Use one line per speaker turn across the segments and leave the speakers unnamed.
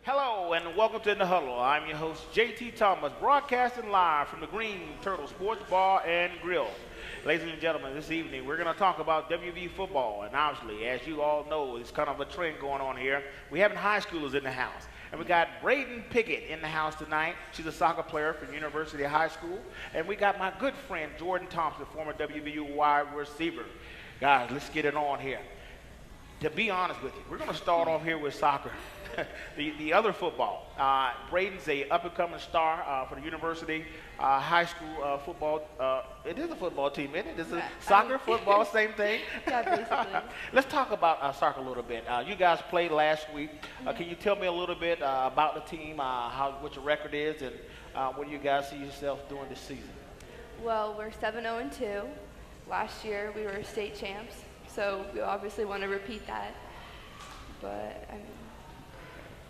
Hello and welcome to the Huddle. I'm your host, JT Thomas, broadcasting live from the Green Turtle Sports Bar and Grill. Ladies and gentlemen, this evening we're going to talk about WV football, and obviously, as you all know, it's kind of a trend going on here. We have high schoolers in the house, and we got Braden Pickett in the house tonight. She's a soccer player from University High School, and we got my good friend Jordan Thompson, former WVU wide receiver. Guys, let's get it on here. To be honest with you, we're going to start off here with soccer. the other football. Braden's a up-and-coming star for the University High School football. It is a football team, isn't it? It's a soccer, football, same thing.
Yeah, basically.
Let's talk about soccer a little bit. You guys played last week. Can you tell me a little bit about the team, what your record is, and what do you guys see yourself doing this season?
Well, we're 7-0-2. Last year we were state champs, so we obviously want to repeat that. But I mean,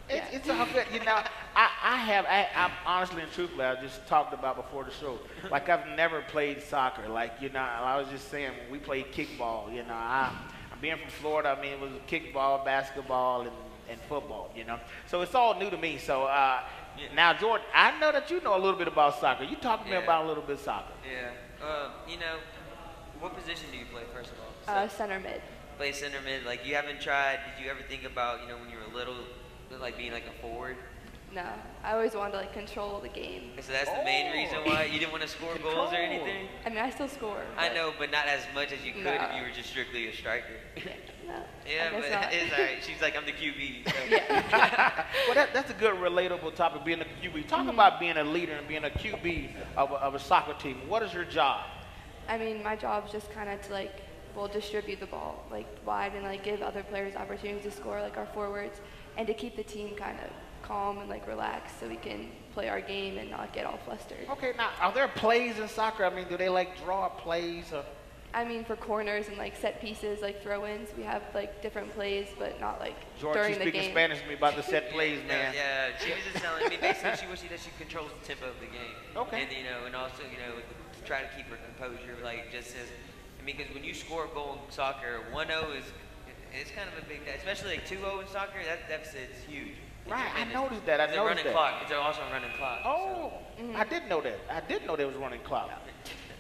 yeah.
It's all good. You know, I'm honestly and truthfully, I just talked about before the show, like I've never played soccer. Like, you know, I was just saying, when we played kickball, you know, I'm being from Florida, I mean, it was kickball, basketball, and football, you know. So it's all new to me. So now, Jordan, I know that you know a little bit about soccer. You talk to me about a little bit of soccer.
Yeah. You know, what position do you play, first of all?
Center mid.
Play center mid. Like, you haven't tried, did you ever think about, you know, when you were little, like being like a forward?
No, I always wanted to like control the game.
So that's the main reason why you didn't want to score goals or anything?
I mean, I still score.
I know, but not as much as you could if you were just strictly a striker.
No,
yeah, but it's all right. She's like, I'm the QB. So.
Yeah.
Well, that's a good relatable topic, being a QB. Talk about being a leader and being a QB of a soccer team. What is your job?
I mean, my job is just kind of to like, distribute the ball like wide and like give other players opportunities to score, like our forwards, and to keep the team kind of calm and like relaxed so we can play our game and not get all flustered.
Okay, now are there plays in soccer? I mean, do they like draw up plays? Or?
I mean, for corners and like set pieces, like throw-ins, we have like different plays, but not like
George,
during
she's
the
speaking
game.
Spanish to me about the set plays, man.
Yeah, she was just telling me basically she wishes that she controls the tempo of the game.
Okay.
And you know, and also to try to keep her composure, like just as. I mean, because when you score a goal in soccer, 1-0 it's kind of a big, especially like 2-0 in soccer, that deficit's huge.
Right, I noticed that.
It's a running clock. It's also a running clock.
Oh, so. I didn't know that. I didn't know there was a running clock.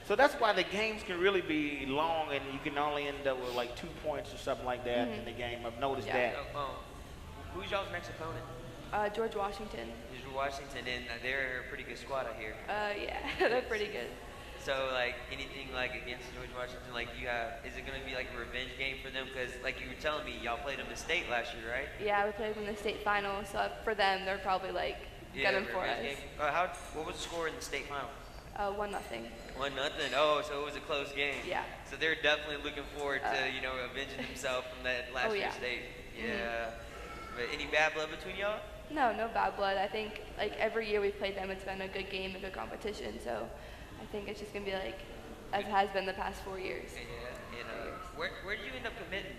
So that's why the games can really be long, and you can only end up with like 2 points or something like that in the game. I've noticed that.
Who's y'all's next opponent?
George Washington.
George Washington, and they're a pretty good squad out here.
Yeah, they're pretty good.
So, like, anything, like, against George Washington, like, is it going to be, like, a revenge game for them? Because, like you were telling me, y'all played them in state last year, right?
Yeah, we played them in the state final, so for them, they're probably, like, gunning for us.
What was the score in the state final?
1-0.
1-0. Oh, so it was a close game.
Yeah.
So they're definitely looking forward to, avenging themselves from that last year's state. Yeah. But any bad blood between y'all?
No bad blood. I think, like, every year we've played them, it's been a good game, a good competition, so I think it's just going to be like, as it has been the past 4 years.
Yeah, where did you end up committing?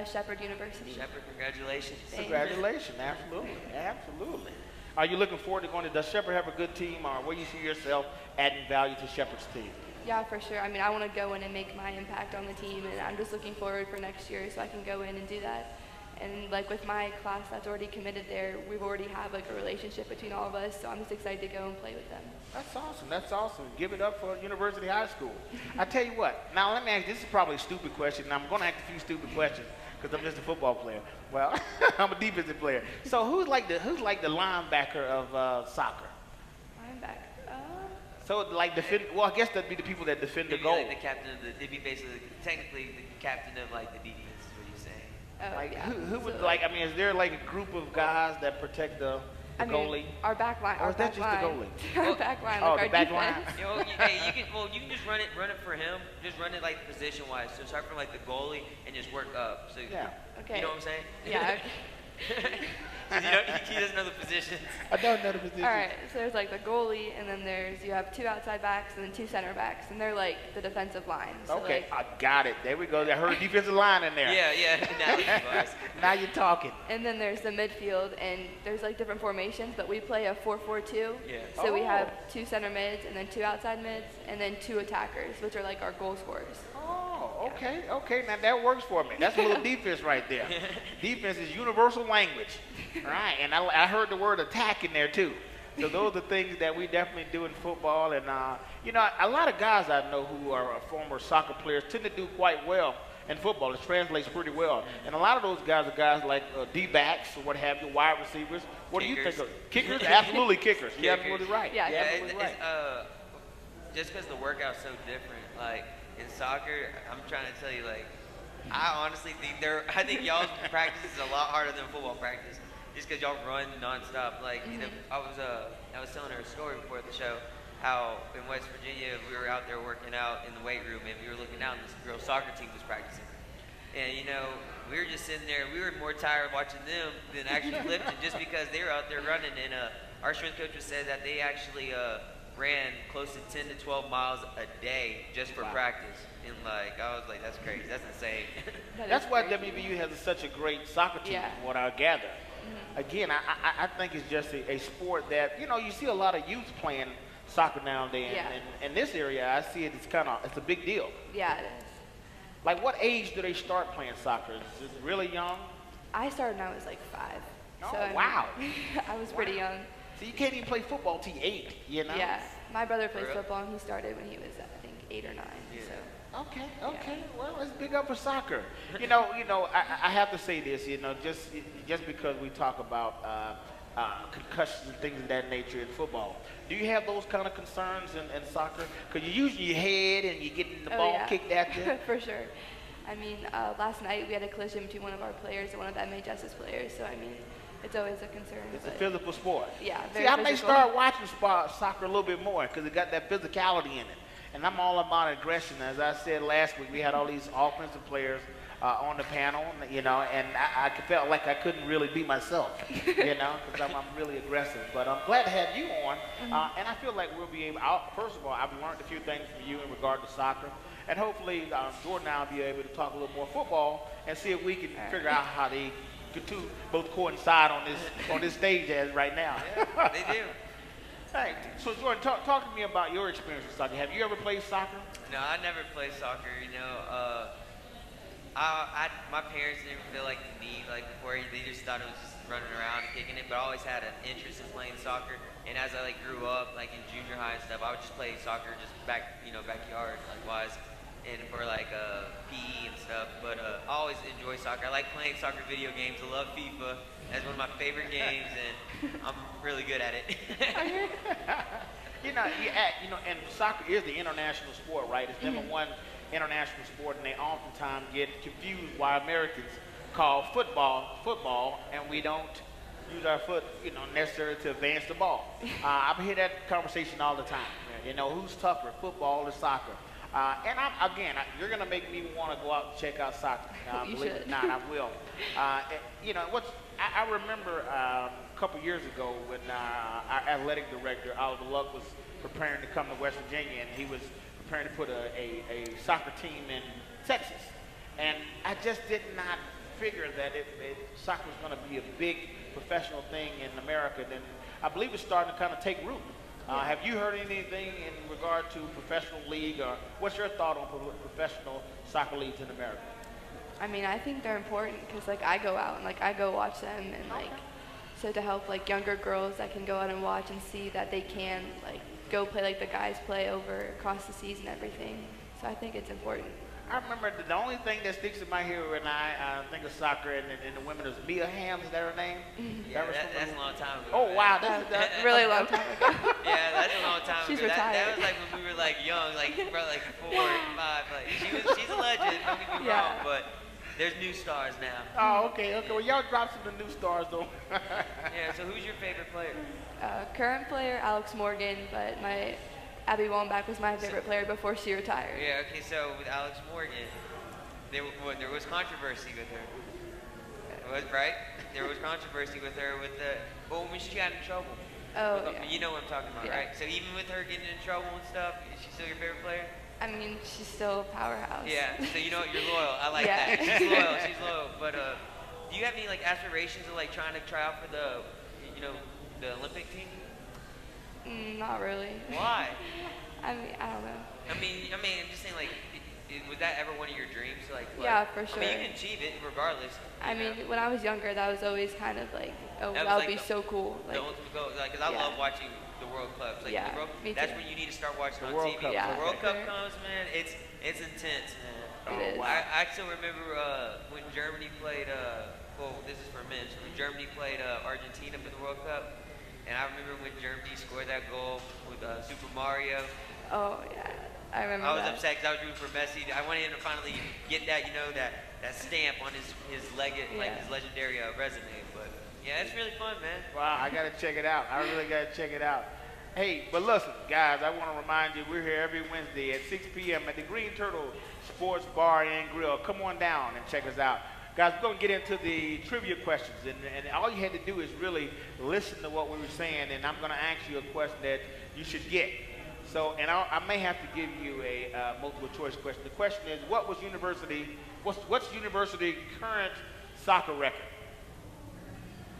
Shepherd University.
Shepherd, congratulations.
Thanks.
Congratulations, absolutely. Are you looking forward to going to, does Shepherd have a good team, or where you see yourself adding value to Shepherd's team?
Yeah, for sure. I mean, I want to go in and make my impact on the team, and I'm just looking forward for next year so I can go in and do that. And like with my class that's already committed there, we've already have like a relationship between all of us, so I'm just excited to go and play with them.
That's awesome. Give it up for University High School. I tell you what, now let me ask, this is probably a stupid question, and I'm going to ask a few stupid questions because I'm just a football player. Well, I'm a defensive player. So who's like the linebacker of soccer?
Linebacker?
So like well, I guess that'd be the people that defend the goal.
Like the captain of they'd be basically, technically the captain of like the defense.
Like,
yeah.
who would, like, I mean, is there like a group of guys that protect the goalie?
Our back line.
Or is that just the goalie?
Our back line.
Oh,
like
the back line?
You can just run it for him. Just run it like position-wise. So start from like the goalie and just work up. So
Okay.
You know what I'm saying?
Yeah.
He doesn't know the positions.
I don't know the position.
All right, so there's like the goalie, and then you have 2 outside backs and then 2 center backs, and they're like the defensive line. So
Okay,
like,
I got it. There we go. I heard defensive line in there.
Yeah.
Now you're talking.
and then there's the midfield, and there's like different formations, but we play a 4-4-2.
Yeah.
So we
Oh.
have 2 center mids, and then 2 outside mids, and then 2 attackers, which are like our goal scorers.
Oh, okay. Now that works for me. That's a little defense right there. Defense is universal language. Right, and I heard the word attack in there too. So those are things that we definitely do in football. And, a lot of guys I know who are former soccer players tend to do quite well in football. It translates pretty well. And a lot of those guys are guys like D-backs or what have you, wide receivers. What do you think of kickers? Absolutely kickers. You're absolutely right.
Yeah,
You're absolutely right.
Just because the workout's so different, like in soccer, I'm trying to tell you, like, I honestly think y'all's practice is a lot harder than football practice, just because y'all run nonstop. Like, I was telling her a story before the show, how in West Virginia we were out there working out in the weight room, and we were looking out, and this girl soccer team was practicing, and we were just sitting there. We were more tired watching them than actually lifting, just because they were out there running. And our strength coach said that they actually ran close to 10 to 12 miles a day just for practice. And I was like, that's crazy. That's insane.
That's why WVU has such a great soccer team, from what I gather. Again, I think it's just a sport that, you see a lot of youth playing soccer nowadays.
Yeah.
And in this area, I see it's a big deal.
Yeah, it is.
Like, what age do they start playing soccer? Is it really young?
I started when I was like 5.
Oh,
so
wow.
I was pretty young.
So you can't even play football till 8,
Yeah, my brother plays
Really?
football, and he started when he was, I think, 8 or 9.
Yeah.
So.
Okay. Well, let's big up for soccer. I have to say this, just because we talk about concussions and things of that nature in football. Do you have those kind of concerns in soccer? Because you use your head and you get the ball kicked at you.
For sure. I mean, last night we had a collision between one of our players and one of the MHS's players, so I mean, it's always a concern.
It's a physical sport.
Yeah,
See,
very
I may
physical.
start watching soccer a little bit more because it got that physicality in it. And I'm all about aggression. As I said last week, we had all these offensive players on the panel, and I felt like I couldn't really be myself, because I'm really aggressive. But I'm glad to have you on, and I feel like we'll be able. First of all, I've learned a few things from you in regard to soccer, and hopefully Jordan and I will be able to talk a little more football and see if we can figure out how they could both coincide on this stage as right now.
Yeah, they do.
Hey, so Jordan, talk to me about your experience with soccer. Have you ever played soccer?
No, I never played soccer. My parents didn't feel like the need, before they just thought it was just running around and kicking it. But I always had an interest in playing soccer. And as I grew up, in junior high and stuff, I would just play soccer just backyard wise, and for PE and stuff. But I always enjoy soccer. I like playing soccer video games. I love FIFA. That's one of my favorite games, and I'm really good at it.
And soccer is the international sport, right? It's number one international sport, and they oftentimes get confused why Americans call football, and we don't use our foot, necessarily to advance the ball. I hear that conversation all the time. Who's tougher, football or soccer? And you're going to make me want to go out and check out soccer.
You
Believe
should.
it or not, I will. I remember a couple years ago when our athletic director, Oliver Luck, was preparing to come to West Virginia, and he was preparing to put a soccer team in Texas. And I just did not figure that soccer was going to be a big professional thing in America. Then I believe it's starting to kind of take root. Have you heard anything in regard to professional league, or what's your thought on professional soccer leagues in America?
I mean, I think they're important because I go out and I go watch them, and so to help younger girls that can go out and watch and see that they can go play the guys play across the seas and everything. So I think it's important.
I remember the only thing that sticks in my head when I think of soccer and the women is Mia Hamm. Is that her name?
Yeah, that's a long time ago.
Oh, wow.
That's a really long time ago.
Yeah, that's a long time
She's
ago.
retired.
That was when we were young, probably 4 or 5. She's a legend, don't get me wrong, but there's new stars now.
Oh, okay. Well, y'all drop some of the new stars, though.
Yeah, so who's your favorite player?
Current player, Alex Morgan, but Abby Wambach was my favorite player before she retired.
Yeah, okay, so with Alex Morgan, there was controversy with her. was right. There was controversy with her when she got in trouble.
Oh, yeah.
You know what I'm talking about,
Yeah.
right? So even with her getting in trouble and stuff, is she still your favorite player?
I mean, she's still a powerhouse.
Yeah. So you know what? You're loyal. I like
Yeah.
that. She's loyal. She's loyal. But do you have any like aspirations of like trying to try out for the Olympic team?
Not really.
Why?
I mean, I don't know.
I'm just saying, like, was that ever one of your dreams? Like,
Yeah, for sure.
I mean, you can achieve it regardless.
I mean, when I was younger, that was always kind of like, oh,
That
that
was
would
like
be so cool.
The
Like,
ultimate goal, like, cause I
Yeah.
love watching the World Cups. Like,
Yeah, me
that's
too.
when you need to start watching
The
on
World
TV.
Cup.
Yeah,
When the World
for
Cup
sure.
comes, man, it's intense, man.
It is.
wow.
I still remember when Germany played. Well, this is for men. So when Germany played Argentina for the World Cup, and I remember when Germany scored that goal with Super Mario.
Oh, yeah. I remember
I was
that.
upset because I was rooting for Messi. I wanted him to finally get that, that stamp on his legendary resume. But yeah, it's really fun, man.
Wow, I got to check it out. I really got to check it out. Hey, but listen, guys, I want to remind you, we're here every Wednesday at 6 p.m. at the Green Turtle Sports Bar and Grill. Come on down and check us out. Guys, we're going to get into the trivia questions, and all you had to do is really listen to what we were saying, and I'm going to ask you a question that you should get. So, and I may have to give you a multiple choice question. The question is, what's university current soccer record?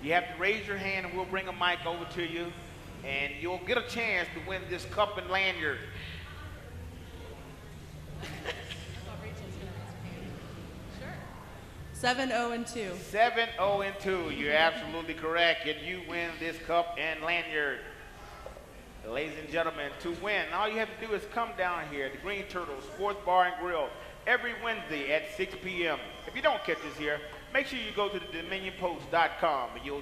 You have to raise your hand, and we'll bring a mic over to you, and you'll get a chance to win this cup and lanyard.
7-0-2.
7-0-2. You're absolutely correct, and you win this cup and lanyard. Ladies and gentlemen, to win, all you have to do is come down here at the Green Turtle Sports Bar and Grill every Wednesday at 6 p.m. If you don't catch us here, make sure you go to the dominionpost.com and you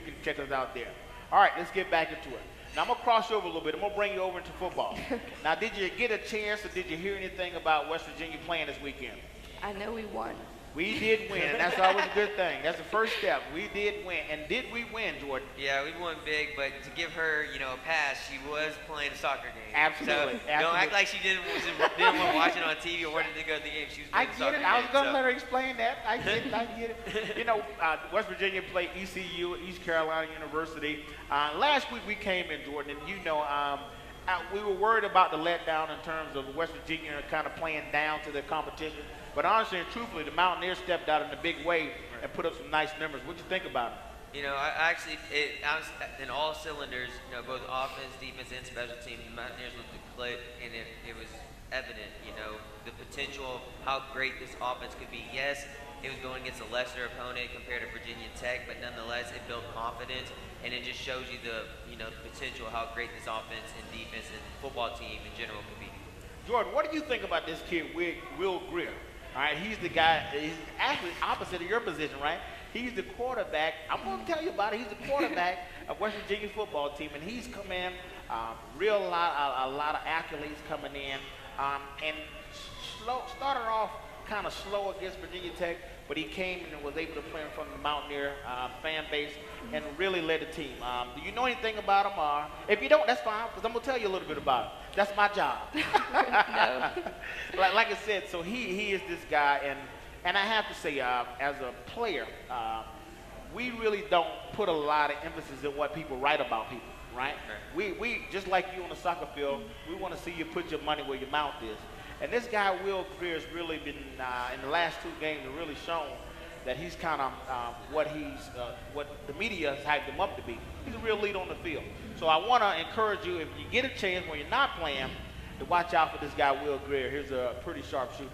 can check us out there. All right, let's get back into it. Now, I'm going to cross you over a little bit. I'm going to bring you over into football. Now, did you get a chance or did you hear anything about West Virginia playing this weekend?
I know we won.
We did win, and that's always a good thing. That's the first step. We did win. And did we win, Jordan?
Yeah, we won big, but to give her, a pass, she was playing a soccer game.
Absolutely.
So don't act like she didn't want to watch it on TV or wanted to go to the game. She was playing a soccer game.
I was going to let her explain that. I get it. West Virginia played ECU, East Carolina University. Last week we came in, Jordan, and we were worried about the letdown in terms of West Virginia kind of playing down to the competition. But honestly and truthfully, the Mountaineers stepped out in a big way and put up some nice numbers. What do you think about it?
I was in all cylinders, both offense, defense, and special teams. The Mountaineers looked to click, and it was evident, the potential of how great this offense could be. Yes, it was going against a lesser opponent compared to Virginia Tech, but nonetheless, it built confidence, and it just shows you the potential of how great this offense and defense and football team in general could be.
Jordan, what do you think about this kid, Will Greer? All right, he's the guy, he's actually opposite of your position, right? He's the quarterback. I'm going to tell you about it. He's the quarterback of West Virginia football team, and he's come in, a lot of accolades coming in, and started off kind of slow against Virginia Tech, but he came and was able to play in front of the Mountaineer fan base and really led the team. Do you know anything about him? If you don't, that's fine, because I'm going to tell you a little bit about him. That's my job.
No.
like I said, so he is this guy, and I have to say, as a player, we really don't put a lot of emphasis in what people write about people, right? We just like you on the soccer field, we want to see you put your money where your mouth is. And this guy, Will Greer, has really been, in the last two games, has really shown that he's kind of what the media has hyped him up to be. He's a real leader on the field. So I want to encourage you, if you get a chance when you're not playing, to watch out for this guy, Will Greer. He's a pretty sharp shooter.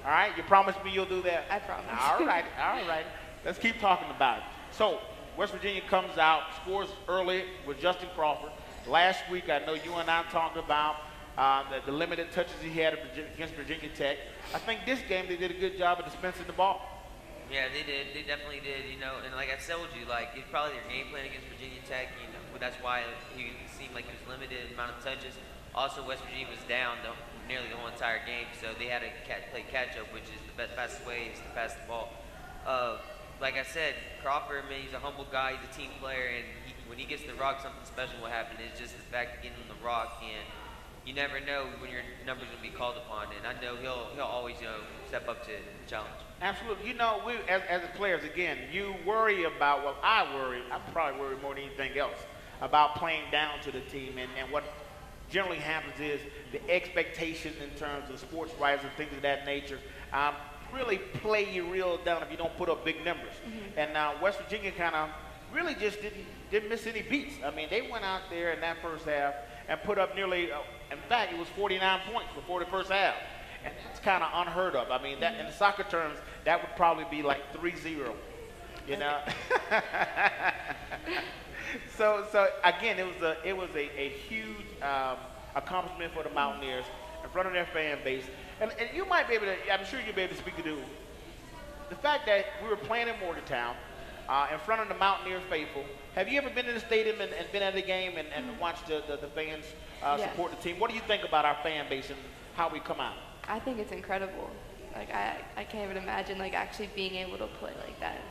All right? You promise me you'll do that?
I promise.
All right. Let's keep talking about it. So West Virginia comes out, scores early with Justin Crawford. Last week, I know you and I talked about the limited touches he had against Virginia Tech. I think this game they did a good job of dispensing the ball.
Yeah, they did. They definitely did. And like I told you, it's probably their game plan against Virginia Tech. That's why he seemed like he was limited amount of touches. Also, West Virginia was down nearly the whole entire game, so they had to play catch up, which is the fastest way is to pass the ball. Like I said, Crawford, man, he's a humble guy. He's a team player, and when he gets the rock, something special will happen. It's just the fact of getting the rock and you never know when your number's gonna be called upon, and I know he'll always step up to the challenge.
Absolutely. You know, we as players, again, you worry about, well, I probably worry more than anything else about playing down to the team. And what generally happens is the expectation in terms of sports rights and things of that nature really play you real down if you don't put up big numbers. And West Virginia kind of really just didn't miss any beats. I mean, they went out there in that first half and put up nearly, in fact, it was 49 points before the first half. And that's kind of unheard of. I mean, that in the soccer terms, that would probably be like 3-0, you know? So again, it was a huge accomplishment for the Mountaineers in front of their fan base. And you might be able to, I'm sure you'll be able to speak to the fact that we were playing in Morgantown in front of the Mountaineers faithful. Have you ever been to the stadium and been at the game and watched the fans support the team? What do you think about our fan base and how we come out?
I think it's incredible. Like I can't even imagine like actually being able to play like that.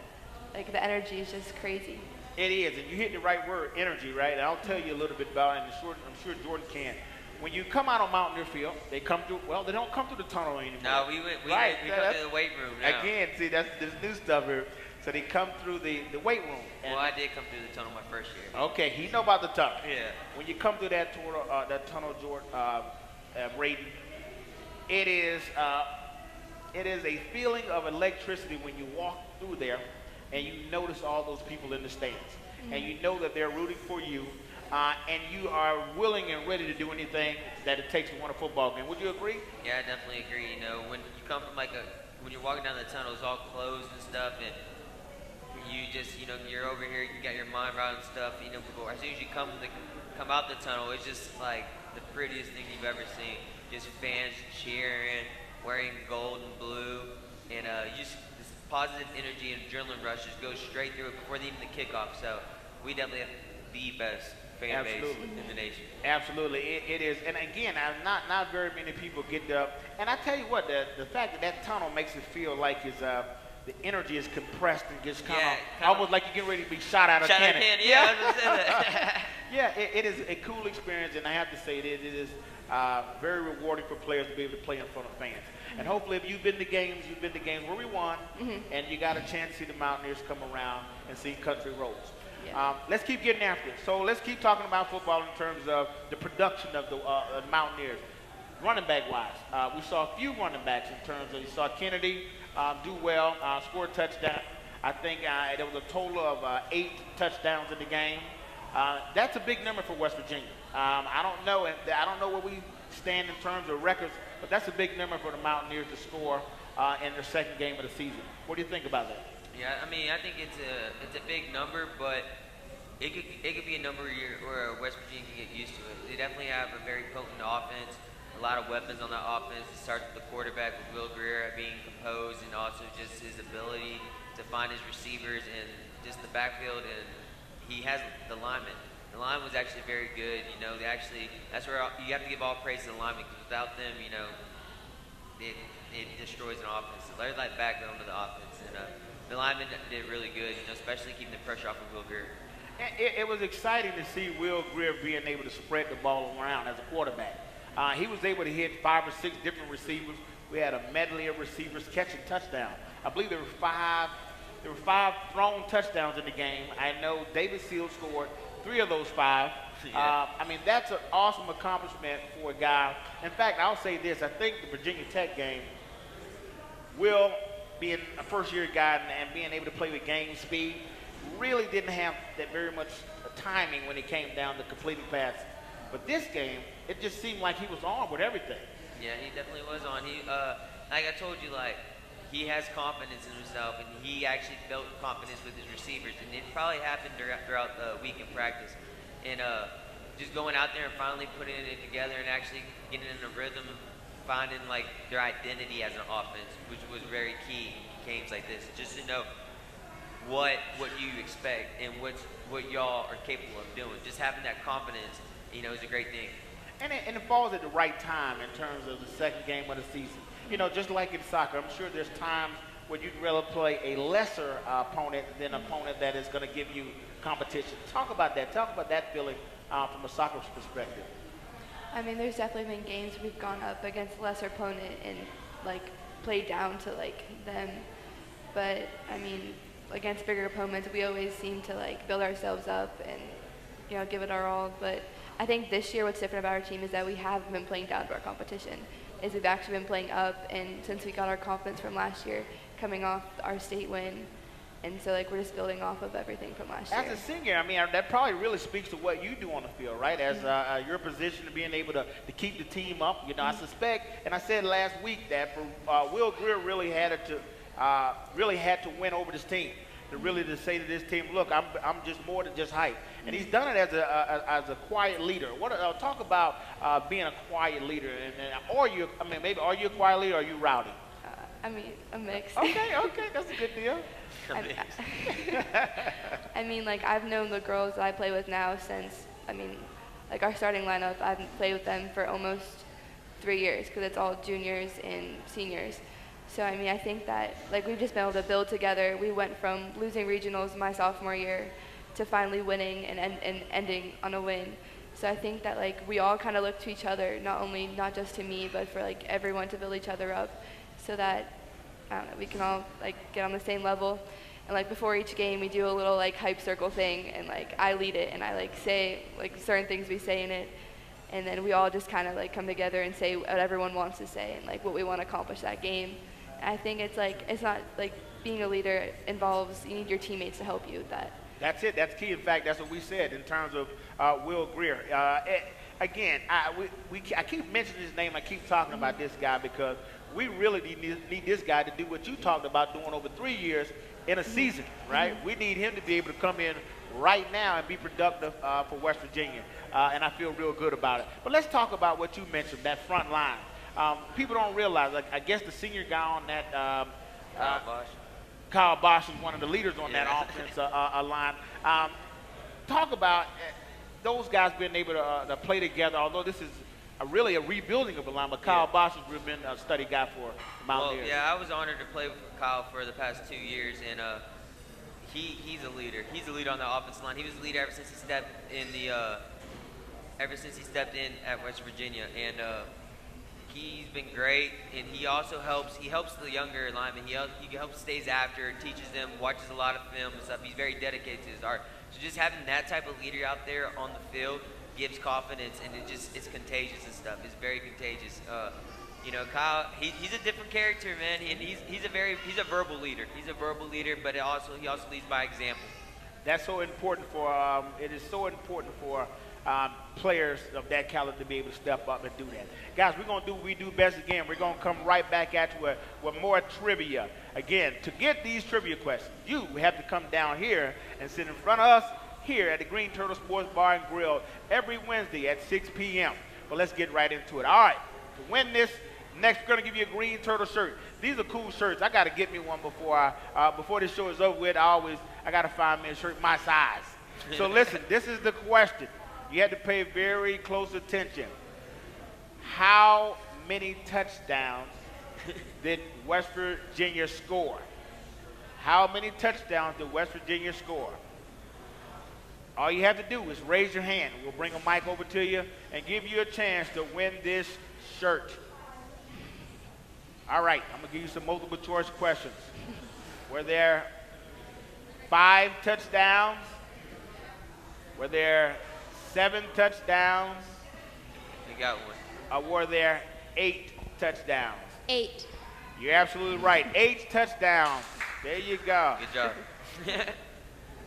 Like the energy is just crazy.
It is, and you hit the right word, energy, right? And I'll tell you a little bit about it, and I'm sure Jordan can. When you come out on Mountaineer Field, they come through. Well, they don't come through the tunnel anymore.
No, we come to the weight room now.
Again, see, that's new stuff here. So they come through the weight room.
Well, I did come through the tunnel my first year.
Okay, he know about the tunnel.
Yeah.
When you come through that tunnel, Jordan, Braden, it is a feeling of electricity when you walk through there, and you notice all those people in the stands, and you know that they're rooting for you, and you are willing and ready to do anything that it takes to win a football game. Would you agree?
Yeah, I definitely agree. You know, when you come from when you're walking down the tunnel, it's all closed and stuff, and you just, you're over here, you got your mind right and stuff, before, as soon as you come out the tunnel, it's just like the prettiest thing you've ever seen. Just fans cheering, wearing gold and blue, and just this positive energy and adrenaline rush just goes straight through it before even the kickoff. So we definitely have the best fan base in the nation.
Absolutely, it is. And again, not very many people get up. And I tell you what, the fact that tunnel makes it feel like the energy is compressed and just kind of almost like you're getting ready to be shot out of a cannon.
Yeah, I was gonna say that.
Yeah, it is a cool experience, and I have to say it is very rewarding for players to be able to play in front of fans. And hopefully, if you've been to games where we won, and you got a chance to see the Mountaineers come around and see country roads. Yeah. Let's keep getting after it. So let's keep talking about football in terms of the production of the Mountaineers. Running back wise, we saw a few running backs in terms of, you saw Kennedy do well, score a touchdown. I think there was a total of 8 touchdowns in the game. That's a big number for West Virginia. I don't know where we stand in terms of records, but that's a big number for the Mountaineers to score in their second game of the season. What do you think about that?
Yeah, I mean, I think it's a big number, but it could be a number where West Virginia can get used to it. They definitely have a very potent offense, a lot of weapons on that offense. It starts with the quarterback with Will Greer being composed, and also just his ability to find his receivers and just the backfield, and he has the linemen. The line was actually very good. That's where you have to give all praise to the linemen, because without them, it destroys an offense. So they're like backbone of the offense, and the linemen did really good, especially keeping the pressure off of Will Greer.
It was exciting to see Will Greer being able to spread the ball around as a quarterback. He was able to hit 5 or 6 different receivers. We had a medley of receivers catching touchdowns. I believe there were 5 thrown touchdowns in the game. I know David Seals scored 3 of those 5.
Yeah.
I mean, that's an awesome accomplishment for a guy. In fact, I'll say this. I think the Virginia Tech game, Will, being a first-year guy and being able to play with game speed, really didn't have that very much timing when it came down to completing passes. But this game, it just seemed like he was on with everything.
Yeah, he definitely was on. He, like I told you, he has confidence in himself, and he actually built confidence with his receivers, and it probably happened throughout the week in practice. And just going out there and finally putting it together and actually getting in a rhythm, finding their identity as an offense, which was very key in games like this. Just to know what you expect and what y'all are capable of doing. Just having that confidence, is a great thing.
And it falls at the right time in terms of the second game of the season. Just like in soccer, I'm sure there's times where you'd rather play a lesser opponent than an opponent that is going to give you competition. Talk about that. Talk about that feeling from a soccer perspective.
I mean, there's definitely been games we've gone up against a lesser opponent and like played down to like them. But I mean, against bigger opponents, we always seem to like build ourselves up and give it our all. But I think this year, what's different about our team is that we haven't been playing down to our competition. Is we've actually been playing up, and since we got our confidence from last year, coming off our state win. And so, like, we're just building off of everything from last year.
As a senior, I mean, that probably really speaks to what you do on the field, right? As your position of being able to keep the team up. I suspect, and I said last week that for Will Greer really had to win over this team to say to this team, look, I'm just more than just hype. And he's done it as a quiet leader. Talk about being a quiet leader, are you a quiet leader or are you rowdy?
I mean, a mix.
Okay, that's a good deal.
I mean, like, I've known the girls that I play with now since, like, our starting lineup, I've played with them for almost 3 years because it's all juniors and seniors. So, I mean, I think that, like, we've just been able to build together. We went from losing regionals my sophomore year to finally winning and ending on a win. So I think that, like, we all kind of look to each other, not just to me, but for, like, everyone to build each other up so that, I don't know, we can all, like, get on the same level. And, like, before each game, we do a little, like, hype circle thing, and, like, I lead it, and I, like, say, like, certain things we say in it, and then we all just kind of, like, come together and say what everyone wants to say and, like, what we want to accomplish that game. And I think it's, like, it's not, like, being a leader involves, you need your teammates to help you with that.
That's it. That's key. In fact, that's what we said in terms of Will Greer. Again, I keep mentioning his name. I keep talking about this guy because we really need this guy to do what you talked about doing over 3 years in a season, right? We need him to be able to come in right now and be productive for West Virginia, and I feel real good about it. But let's talk about what you mentioned, that front line. People don't realize, like, I guess the senior guy on that, Kyle Bosch is one of the leaders on that offense line. Talk about those guys being able to play together, although this is really a rebuilding of the line, but Kyle Bosch has been a study guy for Mountaineers.
Well, yeah, I was honored to play with Kyle for the past 2 years, and he's a leader. He's a leader on the offensive line. He was a leader ever since he stepped in at West Virginia, and he's been great. And he also helps the younger linemen. He helps stays after, teaches them, watches a lot of film and stuff. He's very dedicated to his art. So just having that type of leader out there on the field gives confidence, and it's contagious and stuff. It's very contagious. Kyle, he's a different character, man, and he's a verbal leader. He's a verbal leader, but he also leads by example.
That's so important for it is so important for players of that caliber to be able to step up and do that. Guys, we're going to do what we do best again. We're going to come right back at you with more trivia. Again, to get these trivia questions, you have to come down here and sit in front of us here at the Green Turtle Sports Bar and Grill every Wednesday at 6 p.m. Well, let's get right into it. All right, to win this, next we're going to give you a Green Turtle shirt. These are cool shirts. I got to get me one before this show is over with. I got to find me a shirt my size. So listen, this is the question. You have to pay very close attention. How many touchdowns did West Virginia score? How many touchdowns did West Virginia score? All you have to do is raise your hand. We'll bring a mic over to you and give you a chance to win this shirt. All right, I'm going to give you some multiple choice questions. Were there 5 touchdowns? Were there 7 touchdowns?
You got one.
Or were there 8 touchdowns?
8.
You're absolutely right. 8 touchdowns. There you go.
Good job.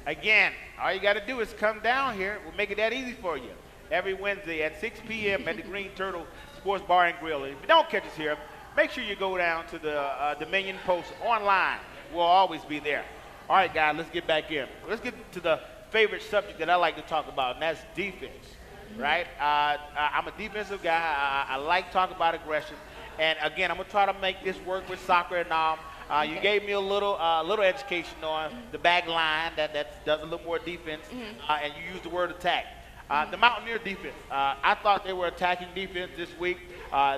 Again, all you got to do is come down here. We'll make it that easy for you. Every Wednesday at 6 p.m. at the Green Turtle Sports Bar and Grill. If you don't catch us here, make sure you go down to the Dominion Post online. We'll always be there. All right, guys, let's get back in. Let's get to the favorite subject that I like to talk about, and that's defense, right? I'm a defensive guy. I like talking about aggression. And, again, I'm going to try to make this work with soccer and all. You gave me a little education on the back line that does a little more defense, and you used the word attack. The Mountaineer defense, I thought they were attacking defense this week.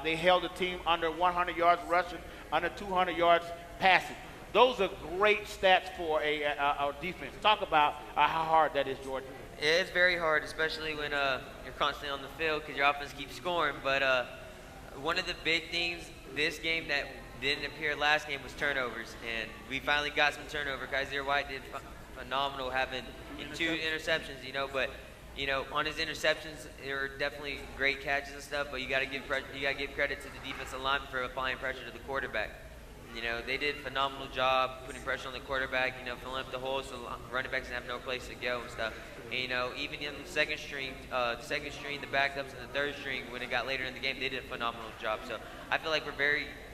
They held the team under 100 yards rushing, under 200 yards passing. Those are great stats for a defense. Talk about how hard that is, Jordan.
It's very hard, especially when you're constantly on the field because your offense keeps scoring. But one of the big things this game that didn't appear last game was turnovers, and we finally got some turnover. Kaiser White did phenomenal having 2 interceptions, but on his interceptions, there were definitely great catches and stuff. But you got to give credit to the defensive lineman for applying pressure to the quarterback. They did a phenomenal job putting pressure on the quarterback, filling up the holes so running backs have no place to go and stuff. And, even in the second string, the backups, and the third string, when it got later in the game, they did a phenomenal job. So I feel like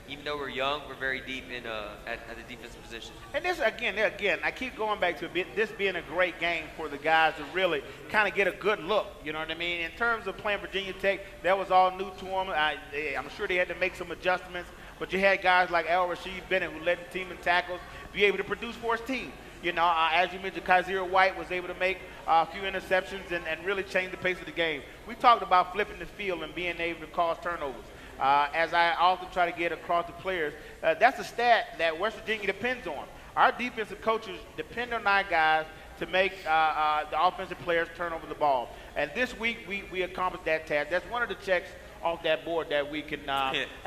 even though we're young, we're very deep in at the defensive position.
And this, again, I keep going back to this being a great game for the guys to really kind of get a good look, you know what I mean? In terms of playing Virginia Tech, that was all new to them. I'm sure they had to make some adjustments. But you had guys like Al-Rasheed Bennett, who led the team in tackles, be able to produce for his team. As you mentioned, Kaiser White was able to make a few interceptions and really change the pace of the game. We talked about flipping the field and being able to cause turnovers. As I often try to get across the players, that's a stat that West Virginia depends on. Our defensive coaches depend on our guys to make the offensive players turn over the ball. And this week, we accomplished that task. That's one of the checks off that board that we can